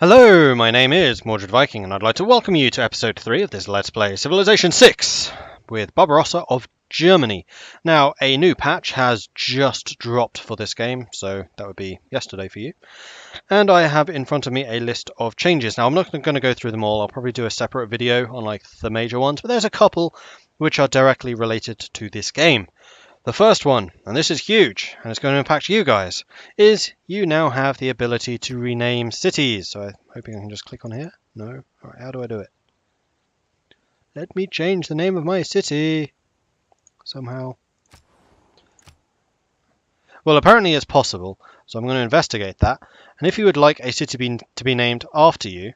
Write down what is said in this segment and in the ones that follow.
Hello, my name is Mordred Viking, and I'd like to welcome you to episode 3 of this Let's Play Civilization 6 with Barbarossa of Germany. Now, a new patch has just dropped for this game, so that would be yesterday for you. And I have in front of me a list of changes. Now, I'm not going to go through them all. I'll probably do a separate video on like the major ones, but there's a couple which are directly related to this game. The first one, and this is huge, and it's going to impact you guys, is you now have the ability to rename cities. So I'm hoping I can just click on here. No? Alright, how do I do it? Let me change the name of my city. Somehow. Well, apparently it's possible, so I'm going to investigate that. And if you would like a city to be named after you,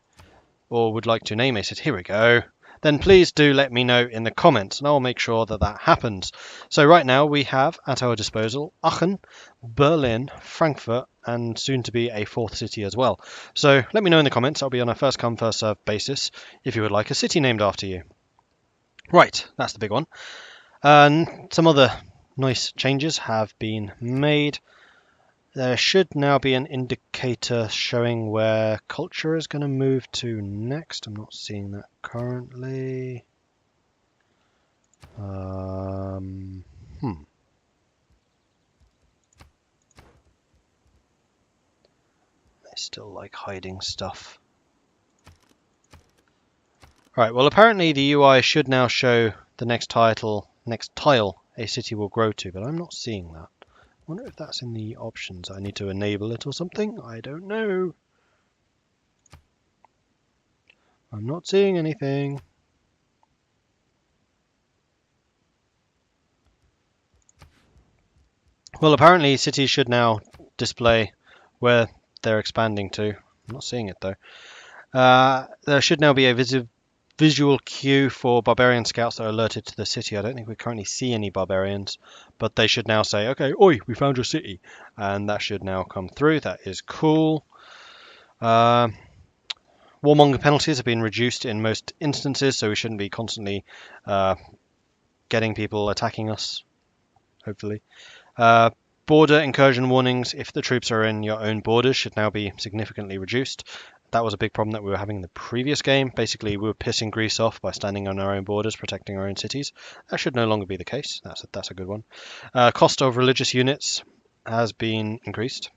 or would like to name a city, here we go, then please do let me know in the comments and I'll make sure that that happens. So right now we have at our disposal Aachen, Berlin, Frankfurt, and soon to be a fourth city as well. So let me know in the comments. I'll be on a first come first served basis if you would like a city named after you. Right, that's the big one. And some other nice changes have been made. There should now be an indicator showing where culture is going to move to next. I'm not seeing that currently. They still like hiding stuff. Right, well apparently the UI should now show the next tile a city will grow to, but I'm not seeing that. I wonder if that's in the options. I need to enable it or something. I don't know. I'm not seeing anything. Well, apparently cities should now display where they're expanding to. I'm not seeing it though. There should now be a visual cue for barbarian scouts that are alerted to the city. I don't think we currently see any barbarians, but they should now say, okay, oi, we found your city. And that should now come through. That is cool. Warmonger penalties have been reduced in most instances, so we shouldn't be constantly getting people attacking us, hopefully. Border incursion warnings, if the troops are in your own borders, should now be significantly reduced. That was a big problem that we were having in the previous game. Basically, we were pissing Greece off by standing on our own borders, protecting our own cities. That should no longer be the case. That's a good one. Cost of religious units has been increased,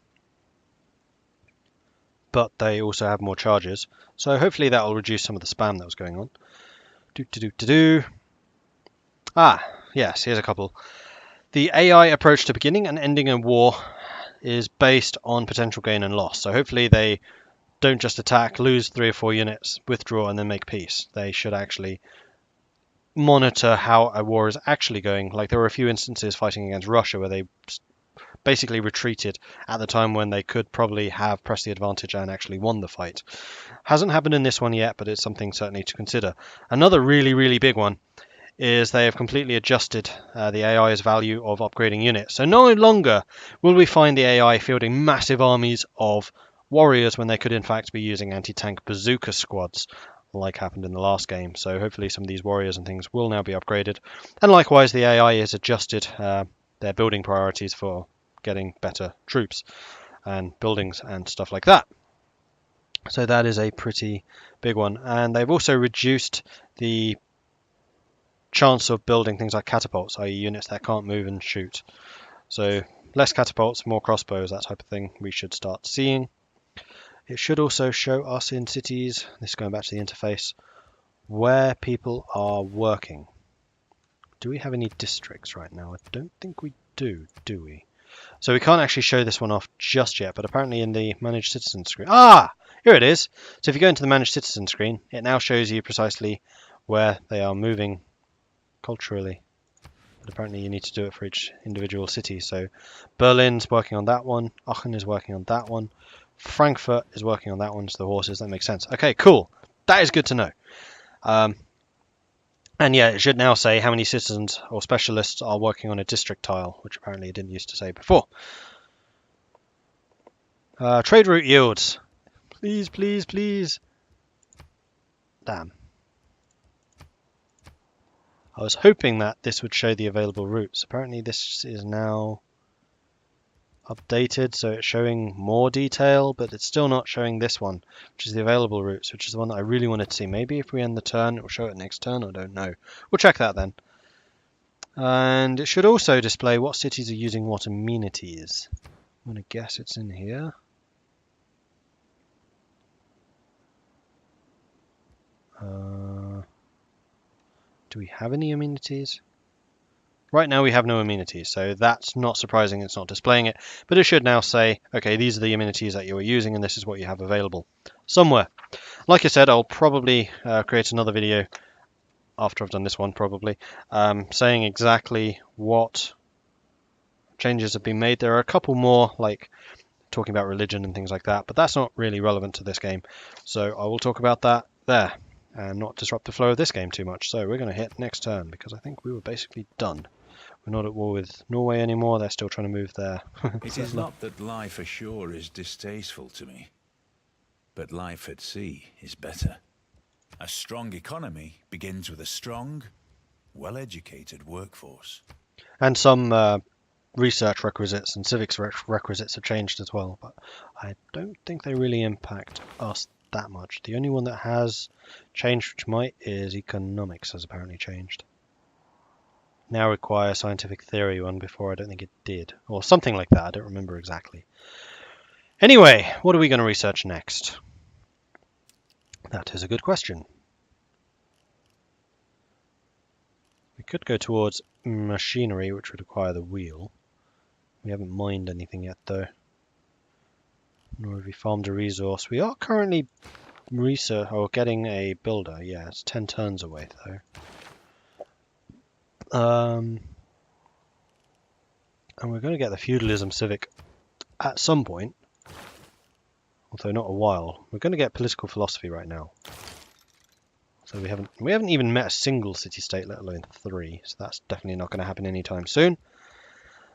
but they also have more charges. So hopefully that will reduce some of the spam that was going on. Yes, here's a couple. The AI approach to beginning and ending a war is based on potential gain and loss. So hopefully they don't just attack, lose 3 or 4 units, withdraw, and then make peace. They should actually monitor how a war is actually going. Like there were a few instances fighting against Russia where they basically retreated at the time when they could probably have pressed the advantage and actually won the fight. Hasn't happened in this one yet, but it's something certainly to consider. Another really, really big one is they have completely adjusted the AI's value of upgrading units. So no longer will we find the AI fielding massive armies of warriors when they could in fact be using anti-tank bazooka squads like happened in the last game. So hopefully some of these warriors and things will now be upgraded. And likewise the AI has adjusted their building priorities for getting better troops and buildings and stuff like that. So that is a pretty big one. And they've also reduced the chance of building things like catapults, i.e. units that can't move and shoot. So less catapults, more crossbows, that type of thing we should start seeing. It should also show us in cities, this is going back to the interface, where people are working. Do we have any districts right now? I don't think we do we? So we can't actually show this one off just yet, but apparently in the Manage Citizen screen. Here it is. So if you go into the Manage Citizen screen, it now shows you precisely where they are moving culturally. But apparently you need to do it for each individual city. So Berlin's working on that one, Aachen is working on that one, Frankfurt is working on that one, so the horses, that makes sense. Okay, cool. That is good to know. And yeah, it should now say how many citizens or specialists are working on a district tile, which apparently it didn't used to say before. Trade route yields. Please, please, please. Damn. I was hoping that this would show the available routes. Apparently this is now... updated, so it's showing more detail, but it's still not showing this one, which is the available routes, which is the one that I really wanted to see. Maybe if we end the turn, it will show it next turn. I don't know. We'll check that then. And it should also display what cities are using what amenities. I'm going to guess it's in here. Do we have any amenities? Right now we have no amenities, so that's not surprising it's not displaying it, but it should now say, okay, these are the amenities that you are using and this is what you have available somewhere. Like I said, I'll probably create another video after I've done this one, probably, saying exactly what changes have been made. There are a couple more, like talking about religion and things like that, but that's not really relevant to this game, so I will talk about that there and not disrupt the flow of this game too much. So we're going to hit next turn because I think we were basically done. We're not at war with Norway anymore. They're still trying to move there. It is not that life ashore is distasteful to me, but life at sea is better. A strong economy begins with a strong, well-educated workforce. And some research requisites and civics requisites have changed as well, but I don't think they really impact us that much. The only one that has changed, which might, is economics has apparently changed. Now require scientific theory one, before I don't think it did, or something like that. I don't remember exactly. Anyway, what are we going to research next? That is a good question. We could go towards machinery, which would require the wheel. We haven't mined anything yet though, nor have we farmed a resource. We are currently getting a builder. Yeah, it's 10 turns away though. And we're going to get the feudalism civic at some point, although not a while. We're going to get political philosophy right now. So we haven't even met a single city-state, let alone 3. So that's definitely not going to happen anytime soon.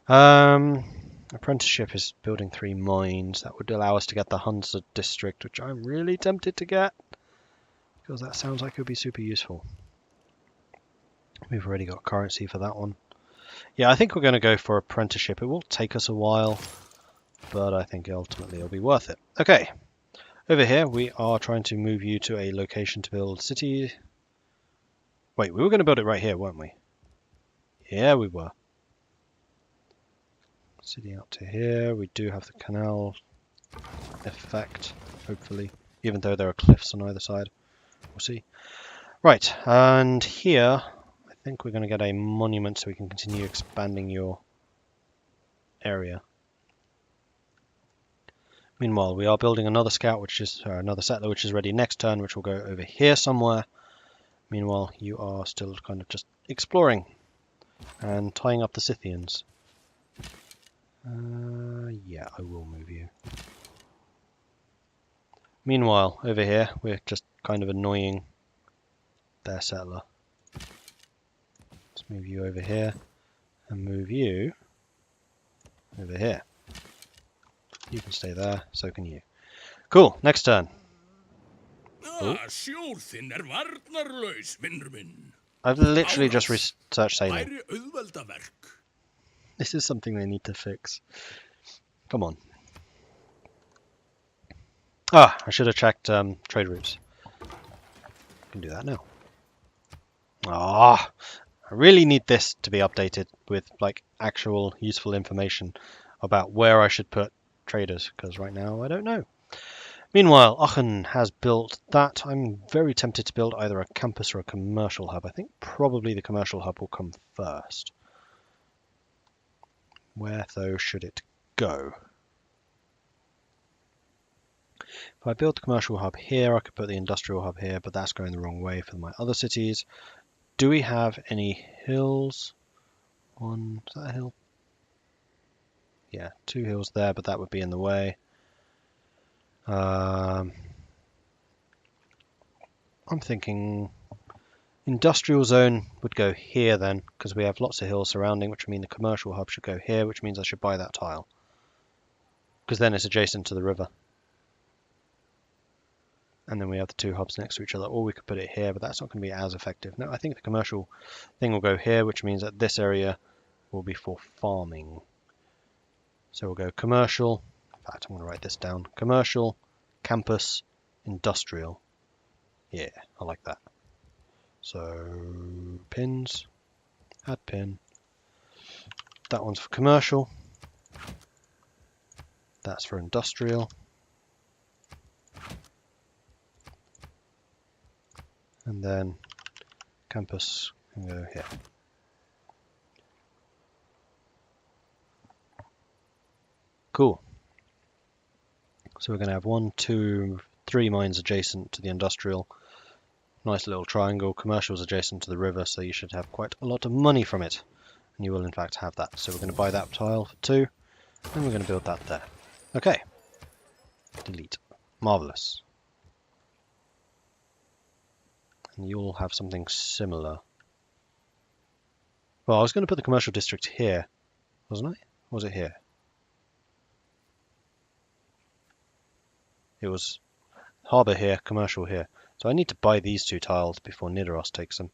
Apprenticeship is building 3 mines. That would allow us to get the Hansa district, which I'm really tempted to get, because that sounds like it would be super useful. We've already got currency for that one. Yeah, I think we're going to go for apprenticeship. It will take us a while, but I think ultimately it'll be worth it. Okay, over here we are trying to move you to a location to build city. Wait, we were going to build it right here, weren't we? Yeah, we were. City out to here. We do have the canal effect, hopefully, even though there are cliffs on either side. We'll see. Right, and here I think we're going to get a monument so we can continue expanding your area. Meanwhile, we are building another scout, which is another settler, which is ready next turn, which will go over here somewhere. Meanwhile, you are still kind of just exploring and tying up the Scythians. Yeah, I will move you. Meanwhile, over here, we're just kind of annoying their settler. Let's move you over here and move you over here. You can stay there, so can you. Cool, next turn. Oh. I've literally just researched sailing. This is something they need to fix. Come on. Ah, I should have checked trade routes. I can do that now. Ah, I really need this to be updated with like actual useful information about where I should put traders, because right now I don't know. Meanwhile, Aachen has built that. I'm very tempted to build either a campus or a commercial hub. I think probably the commercial hub will come first. Where, though, should it go? If I build the commercial hub here, I could put the industrial hub here, but that's going the wrong way for my other cities. Do we have any hills? One, is that a hill? Yeah, 2 hills there, but that would be in the way. I'm thinking industrial zone would go here then, because we have lots of hills surrounding, which would mean the commercial hub should go here, which means I should buy that tile, because then it's adjacent to the river. And then we have the 2 hubs next to each other, or we could put it here, but that's not going to be as effective. No, I think the commercial thing will go here, which means that this area will be for farming. So we'll go commercial. In fact, I'm going to write this down. Commercial, campus, industrial. Yeah, I like that. So pins, add pin. That one's for commercial. That's for industrial. And then campus can go here. Cool. So we're going to have 1, 2, 3 mines adjacent to the industrial. Nice little triangle. Commercial is adjacent to the river, so you should have quite a lot of money from it. And you will in fact have that. So we're going to buy that tile for 2, and we're going to build that there. Okay. Delete. Marvelous. And you'll have something similar. Well, I was going to put the commercial district here, wasn't I? Or was it here? It was harbour here, commercial here. So I need to buy these 2 tiles before Nidaros takes them.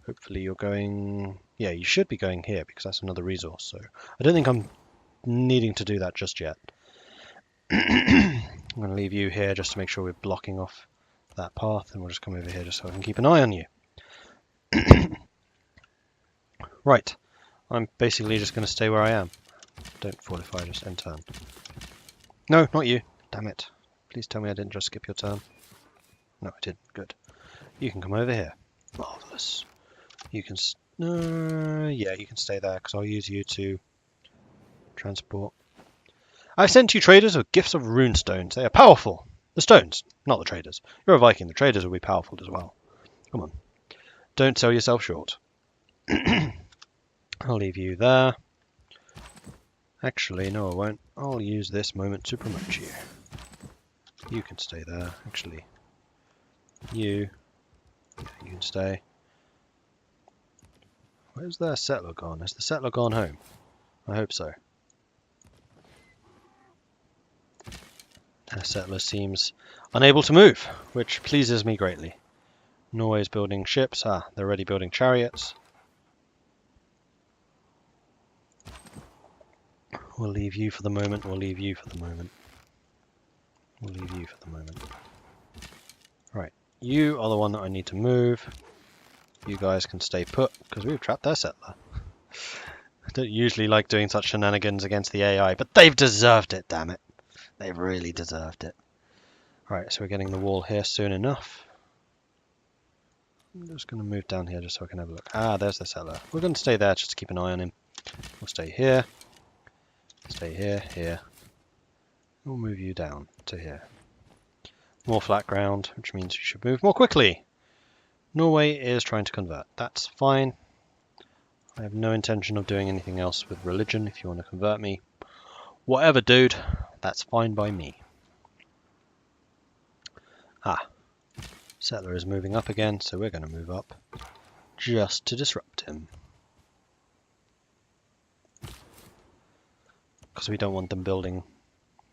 Hopefully you're going... Yeah, you should be going here because that's another resource. So I don't think I'm needing to do that just yet. I'm going to leave you here just to make sure we're blocking off that path, and we'll just come over here just so I can keep an eye on you. Right, I'm basically just going to stay where I am. Don't fortify, just end turn. No, not you. Damn it. Please tell me I didn't just skip your turn. No, I did. Good. You can come over here. Marvellous. You can... yeah, you can stay there because I'll use you to transport. I sent you traders with gifts of runestones. They are powerful. The stones, not the traders. You're a Viking. The traders will be powerful as well. Come on. Don't sell yourself short. I'll leave you there. Actually, no I won't. I'll use this moment to promote you. You can stay there. Actually, you can stay. Where's their settler gone? Has the settler gone home? I hope so. Their settler seems unable to move, which pleases me greatly. Norway's building ships. Ah, they're already building chariots. We'll leave you for the moment. We'll leave you for the moment. We'll leave you for the moment. Right, you are the one that I need to move. You guys can stay put, because we've trapped their settler. I don't usually like doing such shenanigans against the AI, but they've deserved it, damn it. They've really deserved it. Right, so we're getting the wall here soon enough. I'm just going to move down here just so I can have a look. Ah, there's the settler. We're going to stay there just to keep an eye on him. We'll stay here. Stay here, here. We'll move you down to here. More flat ground, which means you should move more quickly. Norway is trying to convert. That's fine. I have no intention of doing anything else with religion if you want to convert me. Whatever, dude. That's fine by me. Ah. Settler is moving up again, so we're going to move up just to disrupt him. Because we don't want them building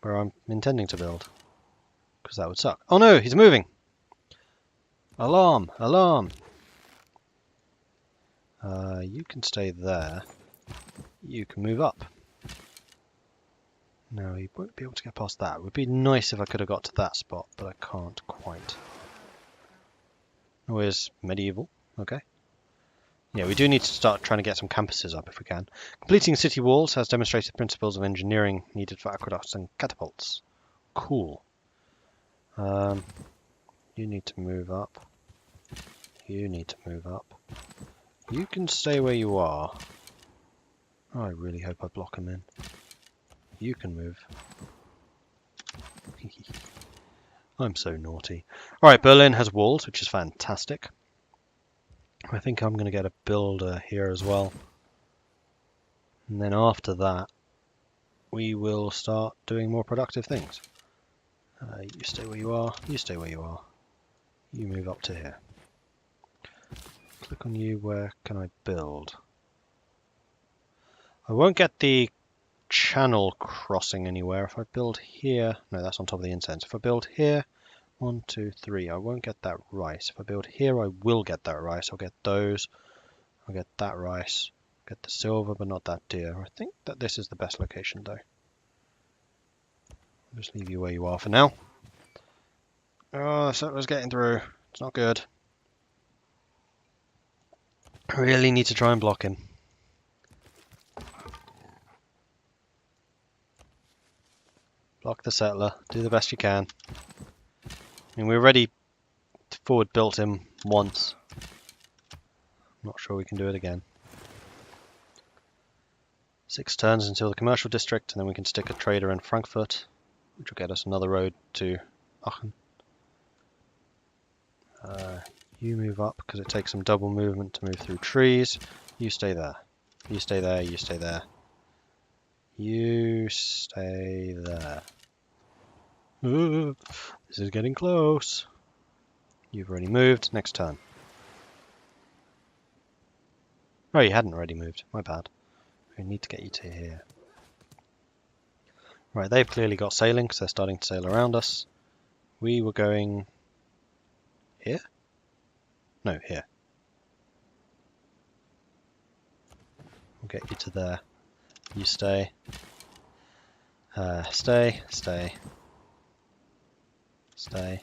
where I'm intending to build. Because that would suck. Oh no, he's moving! Alarm! Alarm! You can stay there. You can move up. No, he won't be able to get past that. It would be nice if I could have got to that spot, but I can't quite. Where's medieval? Okay. Yeah, we do need to start trying to get some campuses up if we can. Completing city walls has demonstrated principles of engineering needed for aqueducts and catapults. Cool. You need to move up. You need to move up. You can stay where you are. Oh, I really hope I block them in. You can move. I'm so naughty. Alright, Berlin has walls, which is fantastic. I think I'm going to get a builder here as well. And then after that, we will start doing more productive things. You stay where you are. You stay where you are. You move up to here. Click on you. Where can I build? I won't get the channel crossing anywhere. If I build here... No, that's on top of the incense. If I build here... 1, 2, 3. I won't get that rice. If I build here, I will get that rice. I'll get those. I'll get that rice. Get the silver, but not that deer. I think that this is the best location, though. I'll just leave you where you are for now. Oh, the settler's getting through. It's not good. I really need to try and block him. Block the settler. Do the best you can. I mean, we already forward built him once. Not sure we can do it again. 6 turns until the commercial district, and then we can stick a trader in Frankfurt, which will get us another road to Aachen. You move up because it takes some double movement to move through trees. You stay there. You stay there. You stay there. You stay there. Ooh, this is getting close. You've already moved. Next turn. Oh, you hadn't already moved. My bad. We need to get you to here. Right, they've clearly got sailing because they're starting to sail around us. We were going here? No, here. We'll get you to there. You stay. Stay, stay. Stay.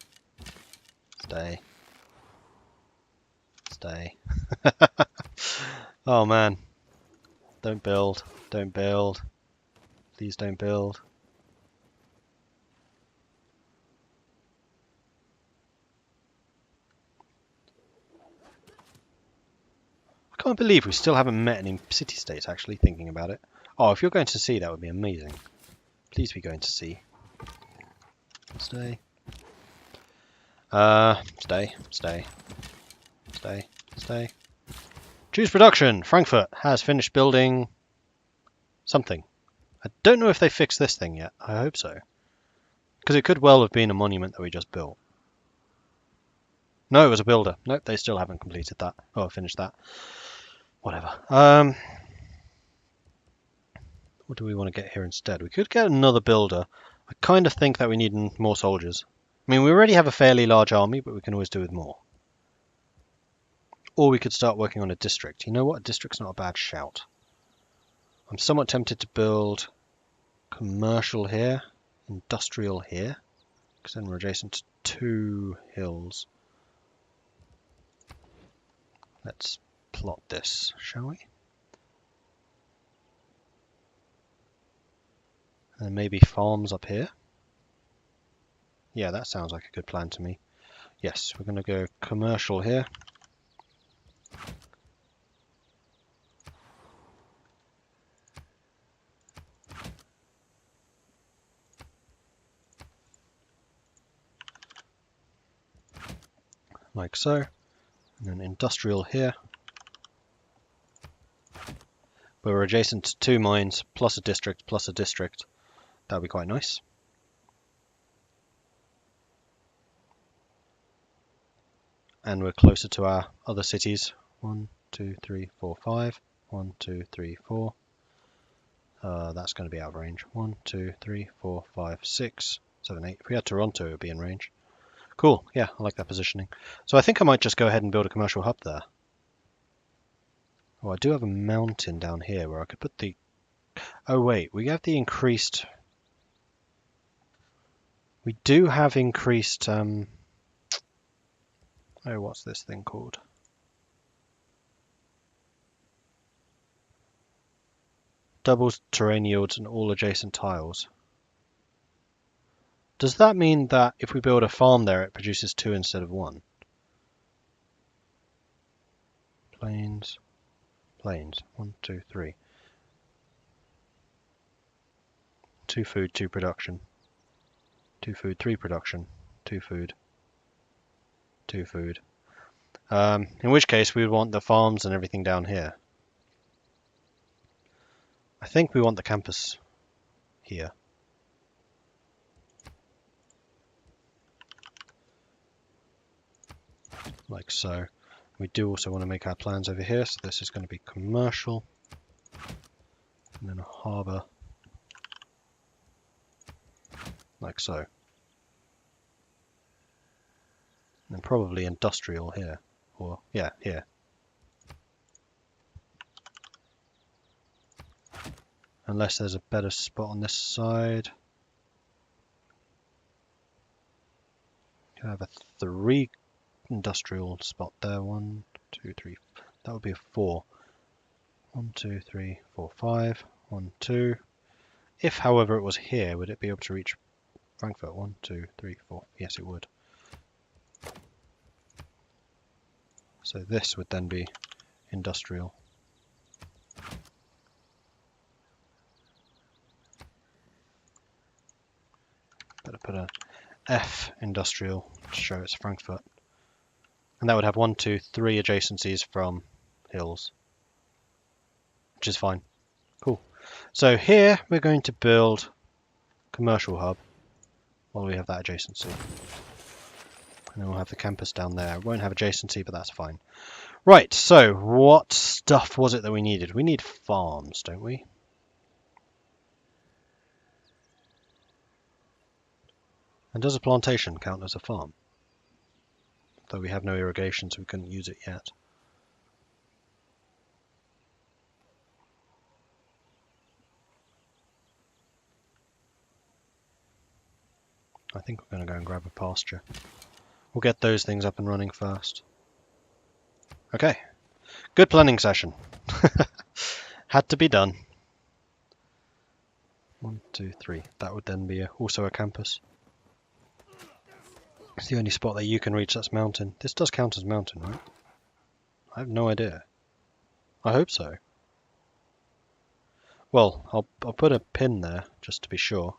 Stay. Stay. Oh man. Don't build. Don't build. Please don't build. I can't believe we still haven't met any city-states, actually, thinking about it. Oh, if you're going to sea, that would be amazing. Please be going to sea. Stay. Stay. Stay. Stay. Stay. Choose production. Frankfurt has finished building something. I don't know if they fixed this thing yet. I hope so. Because it could well have been a monument that we just built. No, it was a builder. Nope, they still haven't completed that. Oh, finished that. Whatever. What do we want to get here instead? We could get another builder. I kind of think that we need more soldiers. I mean, we already have a fairly large army, but we can always do with more. Or we could start working on a district. You know what? A district's not a bad shout. I'm somewhat tempted to build commercial here, industrial here, because then we're adjacent to 2 hills. Let's plot this, shall we? And maybe farms up here. Yeah, that sounds like a good plan to me. Yes, we're going to go commercial here. Like so. And then industrial here. But we're adjacent to 2 mines, plus a district, plus a district. That would be quite nice. And we're closer to our other cities. 1, 2, 3, 4, 5. 1, 2, 3, 4. That's going to be out of range. 1, 2, 3, 4, 5, 6, 7, 8. If we had Toronto, it would be in range. Cool. Yeah, I like that positioning. So I think I might just go ahead and build a commercial hub there. Oh, I do have a mountain down here where I could put the... Oh wait, we have the increased... We do have increased... Oh, what's this thing called? Doubles terrain yields and all adjacent tiles. Does that mean that if we build a farm there, it produces 2 instead of 1? Plains. Plains. 1, 2, 3. 2 food, 2 production. 2 food, 3 production. 2 food. 2 food. In which case we would want the farms and everything down here. I think we want the campus here. Like so. We do also want to make our plans over here, so this is going to be commercial. And then a harbour. Like so. And probably industrial here. Or, yeah, here. Unless there's a better spot on this side. I have a 3 industrial spot there. 1, 2, 3. That would be a 4. 1, 2, 3, 4, 5. 1, 2. If, however, it was here, would it be able to reach Frankfurt? 1, 2, 3, 4. Yes, it would. So this would then be industrial. Better put a F industrial to show it's Frankfurt. And that would have 1, 2, 3 adjacencies from hills, which is fine. Cool. So here we're going to build commercial hub while we have that adjacency. And then we'll have the campus down there. It won't have adjacency, but that's fine. Right, so what stuff was it that we needed? We need farms, don't we? And does a plantation count as a farm? Though we have no irrigation, so we couldn't use it yet. I think we're going to go and grab a pasture. We'll get those things up and running first. Okay, good planning session. Had to be done. 1, 2, 3. That would then be also a campus. It's the only spot that you can reach that's mountain. This does count as mountain, right? I have no idea. I hope so. Well, I'll put a pin there just to be sure.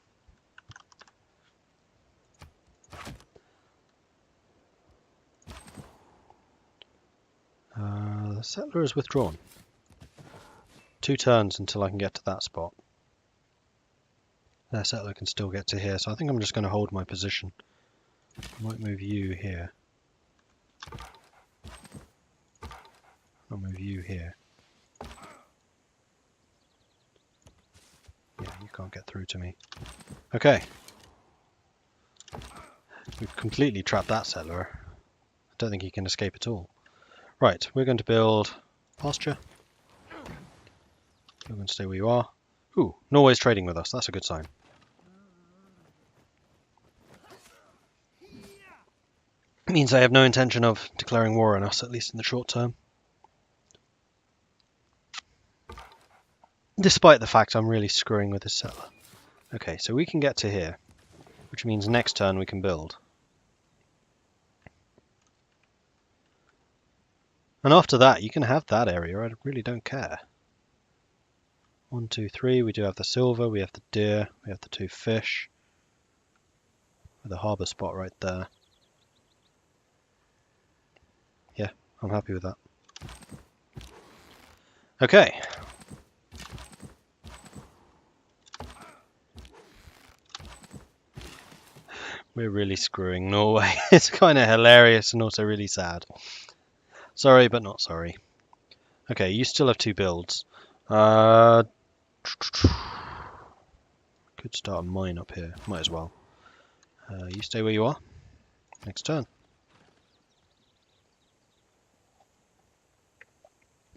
The settler is withdrawn. 2 turns until I can get to that spot. Their settler can still get to here, so I think I'm just going to hold my position. I might move you here. I'll move you here. Yeah, you can't get through to me. Okay. We've completely trapped that settler. I don't think he can escape at all. Right, we're going to build pasture. You're going to stay where you are. Ooh, Norway's trading with us. That's a good sign. It means they have no intention of declaring war on us, at least in the short term. Despite the fact I'm really screwing with this settler. Okay, so we can get to here, which means next turn we can build. And after that, you can have that area. I really don't care. 1, 2, 3. We do have the silver. We have the deer. We have the 2 fish. With a harbour spot right there. Yeah, I'm happy with that. Okay. We're really screwing Norway. It's kind of hilarious and also really sad. Sorry, but not sorry. Okay, you still have 2 builds. Could start a mine up here. Might as well. You stay where you are. Next turn.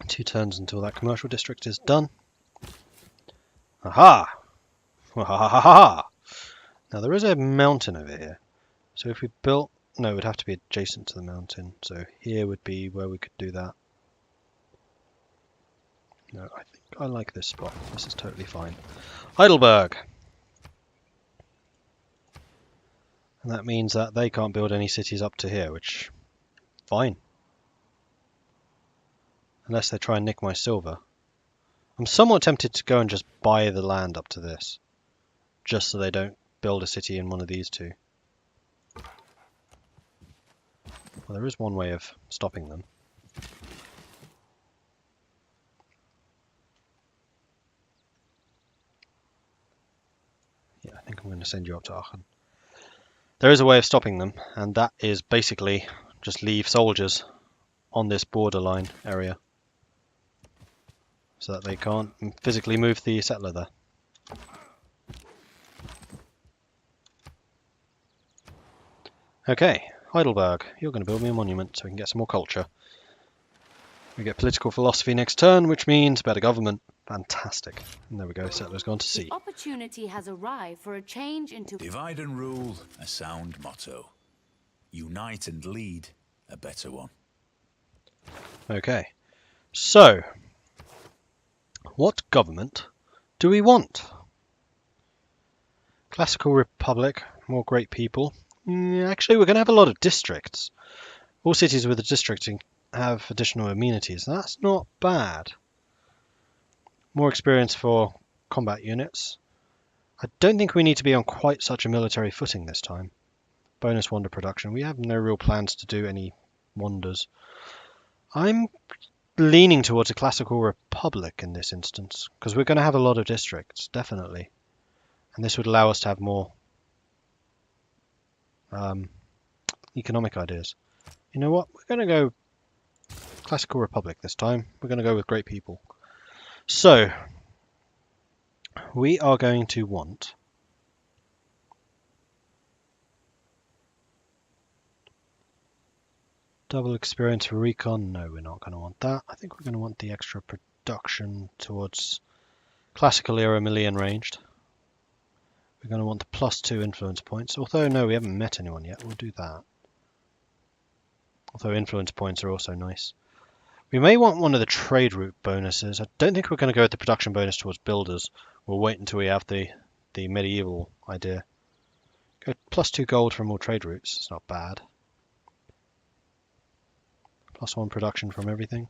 2 turns until that commercial district is done. Aha! Ha ha ha ha! Now there is a mountain over here. So if we built... No, it would have to be adjacent to the mountain. So here would be where we could do that. No, I think I like this spot. This is totally fine. Heidelberg! And that means that they can't build any cities up to here, which... Fine. Unless they try and nick my silver. I'm somewhat tempted to go and just buy the land up to this. Just so they don't build a city in one of these 2. Well, there is one way of stopping them. Yeah, I think I'm going to send you up to Aachen. There is a way of stopping them, and that is basically just leave soldiers on this borderline area so that they can't physically move the settler there. Okay, Heidelberg, you're going to build me a monument so we can get some more culture. We get political philosophy next turn, which means better government. Fantastic. And there we go, settlers gone to The sea. opportunity has arrived for a change into... Divide and rule, a sound motto. Unite and lead, a better one. Okay, so what government do we want? Classical Republic, more great people. Actually, we're going to have a lot of districts. All cities with a district have additional amenities. That's not bad. More experience for combat units. I don't think we need to be on quite such a military footing this time. Bonus wonder production. We have no real plans to do any wonders. I'm leaning towards a classical republic in this instance, because we're going to have a lot of districts, definitely. And this would allow us to have more economic ideas. You know what? We're going to go classical republic this time. We're going to go with great people. So, we are going to want double experience for recon. No, we're not going to want that. I think we're going to want the extra production towards classical era Millian ranged. We're going to want the +2 influence points. Although, no, we haven't met anyone yet. We'll do that. Although influence points are also nice. We may want one of the trade route bonuses. I don't think we're going to go with the production bonus towards builders. We'll wait until we have the medieval idea. Go +2 gold from all trade routes. It's not bad. +1 production from everything.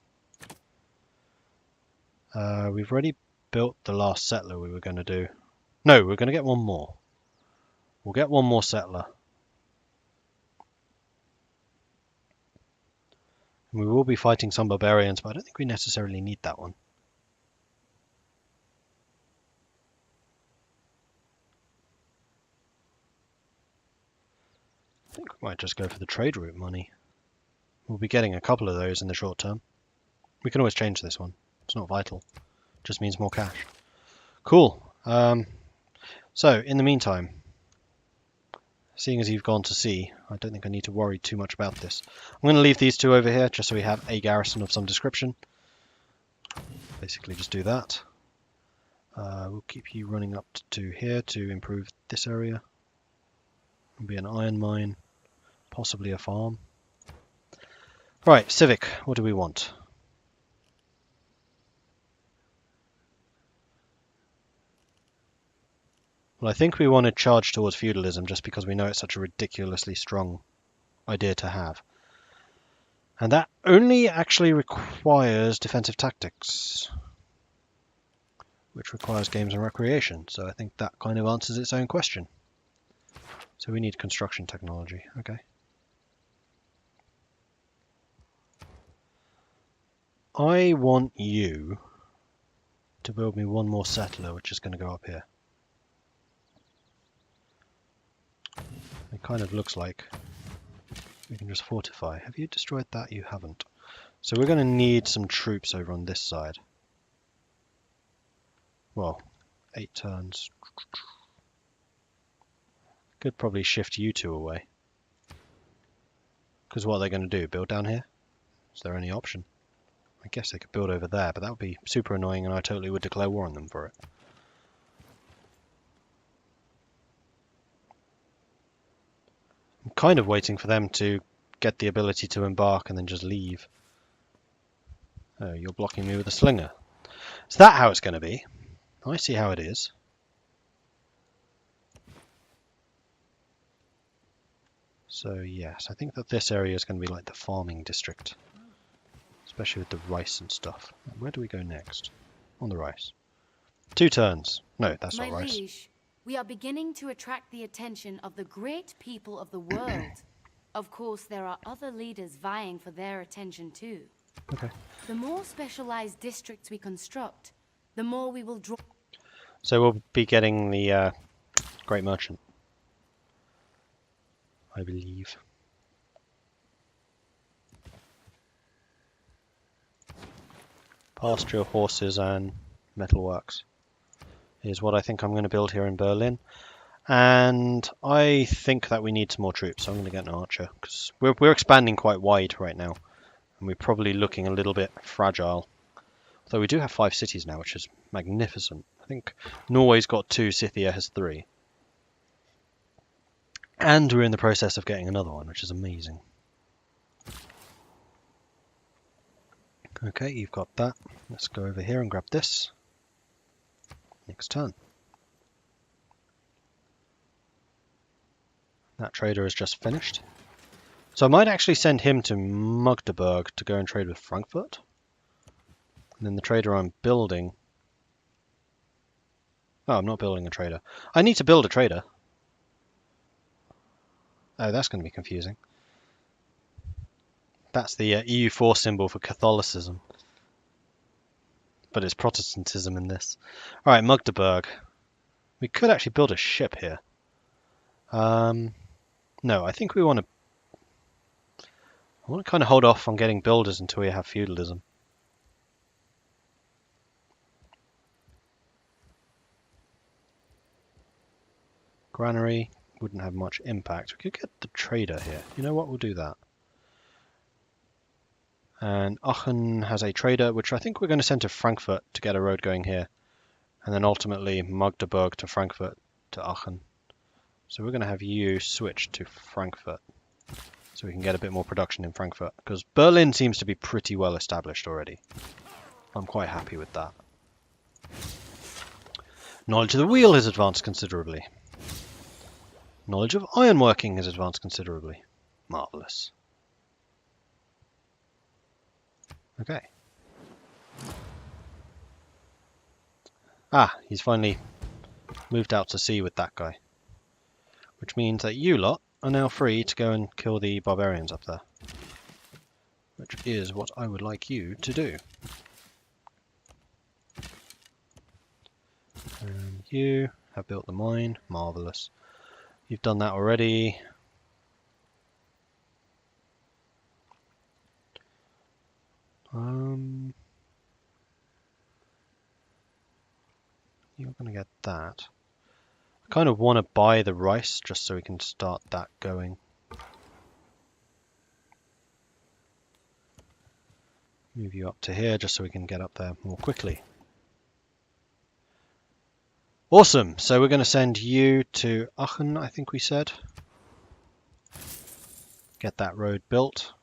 We've already built the last settler we were going to do. No, we're going to get one more. We'll get one more settler. And we will be fighting some barbarians, but I don't think we necessarily need that one. I think we might just go for the trade route money. We'll be getting a couple of those in the short term. We can always change this one. It's not vital. It just means more cash. Cool. So, in the meantime, seeing as you've gone to sea, I don't think I need to worry too much about this. I'm going to leave these two over here just so we have a garrison of some description. Basically just do that. We'll keep you running up to here to improve this area. It'll be an iron mine, possibly a farm. Right, civic, what do we want? Well, I think we want to charge towards feudalism just because we know it's such a ridiculously strong idea to have. And that only actually requires defensive tactics, which requires games and recreation. So I think that kind of answers its own question. So we need construction technology. Okay. I want you to build me one more settler, which is going to go up here. It kind of looks like we can just fortify. Have you destroyed that? You haven't. So we're going to need some troops over on this side. Well, 8 turns. Could probably shift you two away. Because what are they going to do? Build down here? Is there any option? I guess they could build over there, but that would be super annoying and I totally would declare war on them for it. I'm kind of waiting for them to get the ability to embark and then just leave. Oh, you're blocking me with a slinger. Is that how it's going to be? I see how it is. So yes, I think that this area is going to be like the farming district. Especially with the rice and stuff. Where do we go next? On the rice. 2 turns. No, that's not rice. Liege, we are beginning to attract the attention of the great people of the world. Of course, there are other leaders vying for their attention too. Okay. The more specialized districts we construct, the more we will draw... So we'll be getting the Great Merchant, I believe. Pasture, horses and metalworks is what I think I'm going to build here in Berlin. And I think that we need some more troops, so I'm going to get an archer, because we're expanding quite wide right now, and we're probably looking a little bit fragile. Though we do have 5 cities now, which is magnificent. I think Norway's got 2, Scythia has 3. And we're in the process of getting another one, which is amazing. Okay, you've got that. Let's go over here and grab this. Next turn. That trader has just finished. So I might actually send him to Magdeburg to go and trade with Frankfurt. And then the trader I'm building... Oh, I'm not building a trader. I need to build a trader. Oh, that's going to be confusing. That's the EU4 symbol for Catholicism. But it's Protestantism in this. Alright, Magdeburg. We could actually build a ship here. No, I think we want to... I want to kind of hold off on getting builders until we have feudalism. Granary wouldn't have much impact. We could get the trader here. You know what? We'll do that. And Aachen has a trader, which I think we're going to send to Frankfurt to get a road going here. And then ultimately Magdeburg to Frankfurt to Aachen. So we're going to have you switch to Frankfurt. So we can get a bit more production in Frankfurt. Because Berlin seems to be pretty well established already. I'm quite happy with that. Knowledge of the wheel has advanced considerably. Knowledge of ironworking has advanced considerably. Marvellous. Okay. Ah, he's finally moved out to sea with that guy. Which means that you lot are now free to go and kill the barbarians up there. Which is what I would like you to do. And you have built the mine. Marvellous. You've done that already. You're going to get that. I kind of want to buy the rice just so we can start that going. Move you up to here just so we can get up there more quickly. Awesome, so we're going to send you to Aachen, I think we said. Get that road built.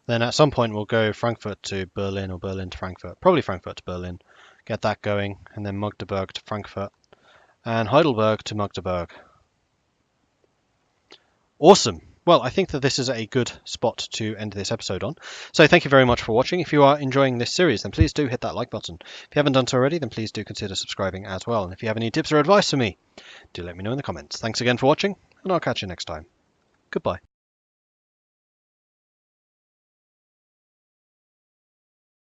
Then at some point we'll go Frankfurt to Berlin or Berlin to Frankfurt. Probably Frankfurt to Berlin. Get that going, and then Magdeburg to Frankfurt. And Heidelberg to Magdeburg. Awesome. Well, I think that this is a good spot to end this episode on. So thank you very much for watching. If you are enjoying this series, then please do hit that like button. If you haven't done so already, then please do consider subscribing as well. And if you have any tips or advice for me, do let me know in the comments. Thanks again for watching, and I'll catch you next time. Goodbye.